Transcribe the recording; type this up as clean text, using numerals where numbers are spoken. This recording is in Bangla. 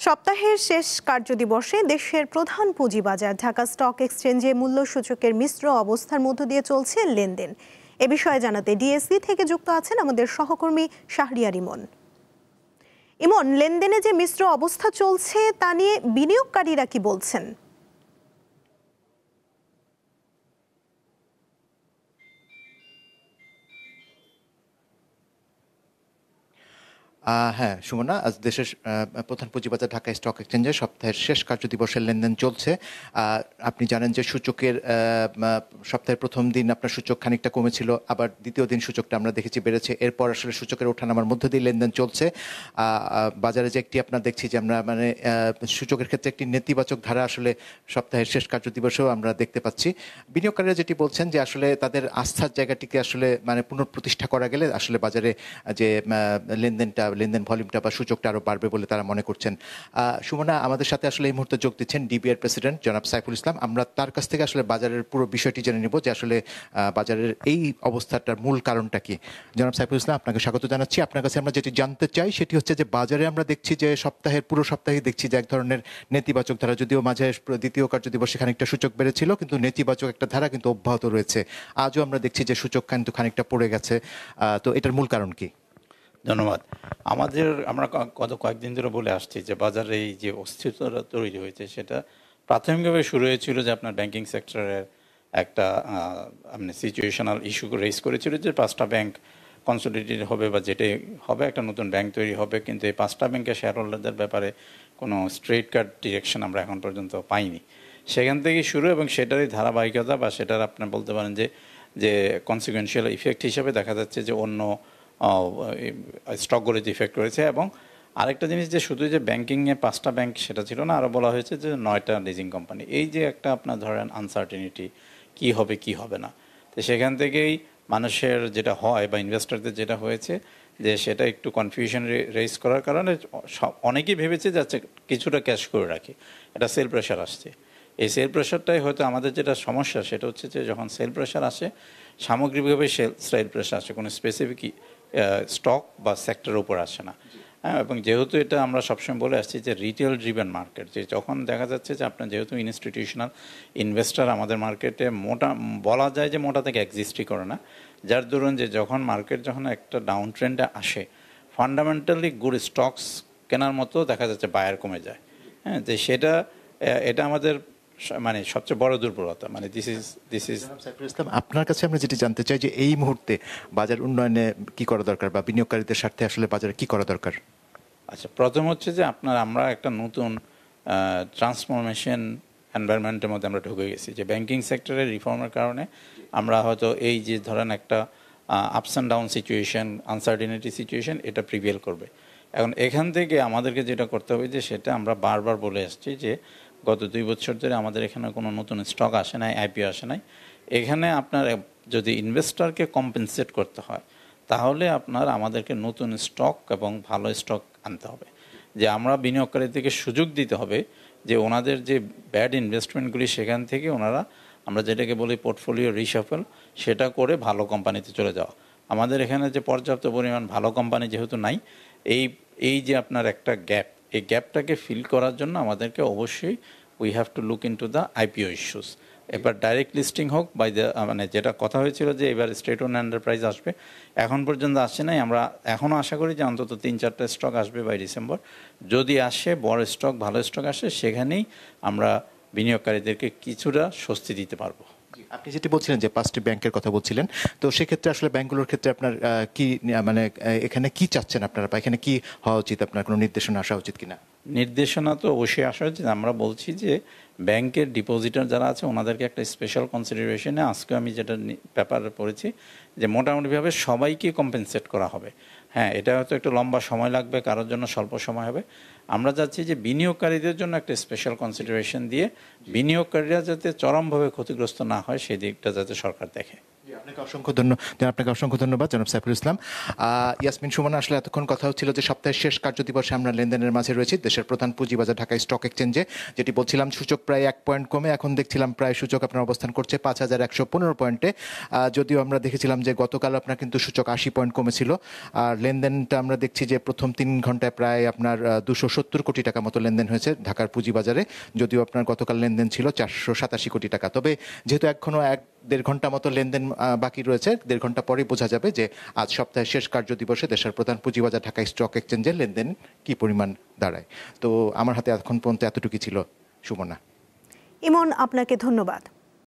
সপ্তাহের শেষ কার্যদিবসে দেশের প্রধান পুঁজিবাজার ঢাকা স্টক এক্সচেঞ্জে মূল্য সূচকের মিশ্র অবস্থার মধ্য দিয়ে চলছে লেনদেন। এ বিষয়ে জানাতে ডিএসসি থেকে যুক্ত আছেন আমাদের সহকর্মী শাহরিয়ার ইমন। ইমন, লেনদেনে যে মিশ্র অবস্থা চলছে তা নিয়ে বিনিয়োগকারীরা কি বলছেন? হ্যাঁ সুমনা, আজ দেশের প্রধান পুঁজিবাজার ঢাকা স্টক এক্সচেঞ্জে সপ্তাহের শেষ কার্যদিবসের লেনদেন চলছে। আপনি জানেন যে সূচকের সপ্তাহের প্রথম দিন আপনার সূচক খানিকটা কমেছিল, আবার দ্বিতীয় দিন সূচকটা আমরা দেখেছি বেড়েছে। এরপর আসলে সূচকের ওঠানামার মধ্য দিয়ে লেনদেন চলছে। বাজারে যে একটি আপনার দেখছি যে আমরা সূচকের ক্ষেত্রে একটি নেতিবাচক ধারা আসলে সপ্তাহের শেষ কার্যদিবসেও আমরা দেখতে পাচ্ছি। বিনিয়োগকারীরা যেটি বলছেন যে আসলে তাদের আস্থার জায়গাটিকে আসলে পুনঃপ্রতিষ্ঠা করা গেলে আসলে বাজারে যে লেনদেন ভলিউমটা বা সূচকটা আরও বাড়বে বলে তারা মনে করছেন। সুমনা, আমাদের সাথে আসলে এই মুহূর্তে যোগ দিচ্ছেন ডিবিআর প্রেসিডেন্ট জনাব সাইফুল ইসলাম। আমরা তার কাছ থেকে আসলে বাজারের পুরো বিষয়টি জেনে নেব যে আসলে বাজারের এই অবস্থাটার মূল কারণটা কি। জনাব সাইফুল ইসলাম, আপনাকে স্বাগত জানাচ্ছি। আপনার কাছে আমরা যেটি জানতে চাই সেটি হচ্ছে যে বাজারে আমরা দেখছি যে পুরো সপ্তাহে দেখছি যে এক ধরনের নেতিবাচক ধারা, যদিও মাঝে দ্বিতীয় কার্যদিবসে খানিকটা সূচক বেড়েছিল, কিন্তু নেতিবাচক একটা ধারা কিন্তু অব্যাহত রয়েছে। আজও আমরা দেখছি যে সূচক কিন্তু খানিকটা পড়ে গেছে। তো এটার মূল কারণ কি? ধন্যবাদ। আমরা গত কয়েকদিন ধরে বলে আসছি যে বাজারে এই যে অস্থিরতা তৈরি হয়েছে সেটা প্রাথমিকভাবে শুরু হয়েছিল যে আপনার ব্যাংকিং সেক্টরের একটা সিচুয়েশনাল ইস্যু রেজ করেছিল যে 5টা ব্যাংক কনসোলিডেটেড হবে বা যেটাই হবে একটা নতুন ব্যাংক তৈরি হবে, কিন্তু এই 5টা ব্যাংকের শেয়ার হোল্ডারদের ব্যাপারে কোনো স্ট্রেট কাট ডিরেকশন আমরা এখন পর্যন্ত পাইনি। সেখান থেকে শুরু এবং সেটারই ধারাবাহিকতা বা সেটার আপনি বলতে পারেন যে কনসিকুয়েন্সিয়াল ইফেক্ট হিসাবে দেখা যাচ্ছে যে অন্য স্টকগুলোতে ইফেক্ট করেছে। এবং আরেকটা জিনিস যে শুধু যে ব্যাংকিংয়ে 5টা ব্যাংক সেটা ছিল না, আরও বলা হয়েছে যে 9টা লিজিং কোম্পানি। এই যে একটা আপনার ধরেন আনসার্টেনিটি, কি হবে কি হবে না, তো সেখান থেকেই মানুষের যেটা হয় বা ইনভেস্টরদের যেটা হয়েছে যে সেটা একটু কনফিউশন রেজ করার কারণে অনেকেই ভেবেছে যাচ্ছে কিছুটা ক্যাশ করে রাখি, এটা সেল প্রেশার আসছে। এই সেল প্রেশারটাই হয়তো আমাদের যেটা সমস্যা সেটা হচ্ছে যে যখন সেল প্রেশার আসে সামগ্রিকভাবে সেল প্রেশার আসে, কোনো স্পেসিফিক স্টক বা সেক্টরের উপর আসে না। হ্যাঁ, এবং যেহেতু এটা আমরা সবসময় বলে আসছি যে রিটেল ড্রিভেন মার্কেট, যে যখন দেখা যাচ্ছে যে আপনার যেহেতু ইনস্টিটিউশনাল ইনভেস্টার আমাদের মার্কেটে বলা যায় যে মোটা থেকে এক্সিস্টই করে না, যার দরুন যে যখন একটা ডাউন ট্রেন্ডে আসে ফান্ডামেন্টালি গুড স্টকস কেনার মতো দেখা যাচ্ছে বায়ার কমে যায়। হ্যাঁ, যে এটা আমাদের সবচেয়ে বড় দুর্বলতা। দিস ইজ আপনার কাছে আমরা যেটি জানতে চাই যে এই মুহূর্তে বাজার উন্নয়নে কি করা দরকার বা বিনিয়োগকারীদের স্বার্থে আসলে বাজারে কি করা দরকার? আচ্ছা, প্রথম হচ্ছে যে আমরা একটা নতুন ট্রান্সফরমেশন এনভায়রনমেন্টের মধ্যে আমরা ঢুকে গেছি, যে ব্যাংকিং সেক্টরের রিফর্মের কারণে আমরা হয়তো এই যে ধরেন একটা ups and down situation, uncertainty situation, এটা প্রিভেল করবে। এখন এখান থেকে আমাদেরকে যেটা করতে হবে যে সেটা আমরা বারবার বলে আসছি যে গত 2 বছর ধরে আমাদের এখানে কোনো নতুন স্টক আসে নাই, আইপিও আসে নাই। এখানে আপনার যদি ইনভেস্টরকে কম্পেনসেট করতে হয় তাহলে আমাদেরকে নতুন স্টক এবং ভালো স্টক আনতে হবে, যে আমরা বিনিয়োগকারীদেরকে সুযোগ দিতে হবে যে ওনাদের যে ব্যাড ইনভেস্টমেন্টগুলি সেখান থেকে আমরা যেটাকে বলি পোর্টফোলিও রিশাফল, সেটা করে ভালো কোম্পানিতে চলে যাওয়া। আমাদের এখানে যে পর্যাপ্ত পরিমাণ ভালো কোম্পানি যেহেতু নাই, এই যে আপনার একটা গ্যাপ, এই গ্যাপটাকে ফিল করার জন্য আমাদেরকে অবশ্যই we have to look into the IPO issues. এবার ডাইরেক্ট লিস্টিং হোক বাই যেটা কথা হয়েছিল যে এবার স্টেট ওন এন্টারপ্রাইজ আসবে, এখন পর্যন্ত আসছে নাই। আমরা এখনও আশা করি যে অন্তত 3-4টা স্টক আসবে বাই ডিসেম্বর। যদি আসে বড় স্টক, ভালো স্টক আসে, সেখানেই আমরা বিনিয়োগকারীদেরকে কিছুটা স্বস্তি দিতে পারবো। আপনি যেটি বলছিলেন যে 5টি ব্যাংকের কথা বলছিলেন, তো সেক্ষেত্রে আসলে ব্যাংকগুলোর ক্ষেত্রে আপনার কি এখানে কি চাচ্ছেন আপনারা, বা এখানে কি হওয়া উচিত, আপনার কোনো নির্দেশনা আসা উচিত কিনা? নির্দেশনা তো অবশ্যই আসা উচিত। আমরা বলছি যে ব্যাংকের ডিপোজিটার যারা আছে ওনাদেরকে একটা স্পেশাল কনসিডারেশনে, আজকে আমি যেটা পেপারে পড়েছি যে মোটামুটিভাবে সবাইকে কম্পেনসেট করা হবে। হ্যাঁ, এটা হয়তো একটু লম্বা সময় লাগবে, কারোর জন্য স্বল্প সময় হবে। আমরা চাচ্ছি যে বিনিয়োগকারীদের জন্য একটা স্পেশাল কনসিডারেশন দিয়ে বিনিয়োগকারীরা যাতে চরমভাবে ক্ষতিগ্রস্ত না হয় সেই দিকটা যাতে সরকার দেখে। আপনাকে অসংখ্য ধন্যবাদ জনাব সাইফুল ইসলাম। ইয়াসমিন সুমনা, আসলে এতক্ষণ কথা হচ্ছিল যে সপ্তাহের শেষ কার্যদিবসে আমরা লেনদেনের মাঝে রয়েছি দেশের প্রধান পুঁজিবাজার ঢাকা স্টক এক্সচেঞ্জে, যেটি বলছিলাম সূচক প্রায় 1 পয়েন্ট কমে এখন দেখছিলাম প্রায় সূচক আপনার অবস্থান করছে 5115 পয়েন্টে। যদিও আমরা দেখেছিলাম যে গতকাল আপনার কিন্তু সূচক 80 পয়েন্ট কমেছিল। আর লেনদেনটা আমরা দেখছি যে প্রথম 3 ঘন্টায় প্রায় আপনার 270 কোটি টাকা মতো লেনদেন হয়েছে ঢাকার পুঁজিবাজারে, যদিও আপনার গতকাল লেনদেন ছিল 487 কোটি টাকা। তবে যেহেতু এখনো 1-1.5 ঘন্টা মতো লেনদেন বাকি রয়েছে, 1.5 ঘন্টা পরে বোঝা যাবে যে আজ সপ্তাহের শেষ কার্যদিবসে দেশের প্রধান পুঁজিবাজার ঢাকা স্টক এক্সচেঞ্জের লেনদেন কি পরিমাণ দাঁড়ায়। তো আমার হাতে এখন পর্যন্ত এতটুকুই ছিল সুমনা। ইমন, আপনাকে ধন্যবাদ।